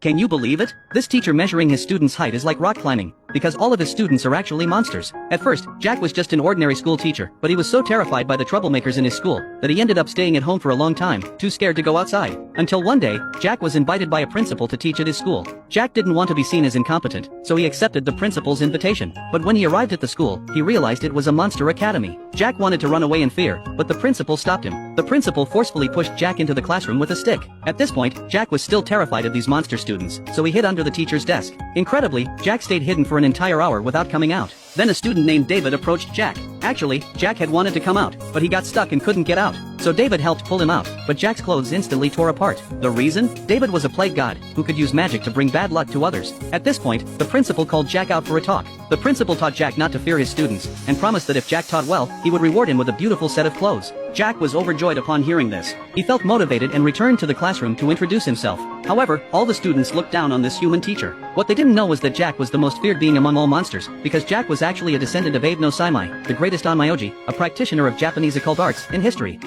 Can you believe it? This teacher measuring his students' height is like rock climbing, because all of his students are actually monsters. At first, Jack was just an ordinary school teacher, but he was so terrified by the troublemakers in his school that he ended up staying at home for a long time, too scared to go outside. Until one day, Jack was invited by a principal to teach at his school. Jack didn't want to be seen as incompetent, so he accepted the principal's invitation. But when he arrived at the school, he realized it was a monster academy. Jack wanted to run away in fear, but the principal stopped him. The principal forcefully pushed Jack into the classroom with a stick. At this point, Jack was still terrified of these monster students, so he hid under the teacher's desk. Incredibly, Jack stayed hidden for an entire hour without coming out. Then a student named David approached Jack. Actually, Jack had wanted to come out, but he got stuck and couldn't get out. So David helped pull him out, but Jack's clothes instantly tore apart. The reason? David was a plague god, who could use magic to bring bad luck to others. At this point, the principal called Jack out for a talk. The principal taught Jack not to fear his students, and promised that if Jack taught well, he would reward him with a beautiful set of clothes. Jack was overjoyed upon hearing this. He felt motivated and returned to the classroom to introduce himself. However, all the students looked down on this human teacher. What they didn't know was that Jack was the most feared being among all monsters, because Jack was actually a descendant of Abe no Saimai, the greatest Onmyoji, a practitioner of Japanese occult arts in history.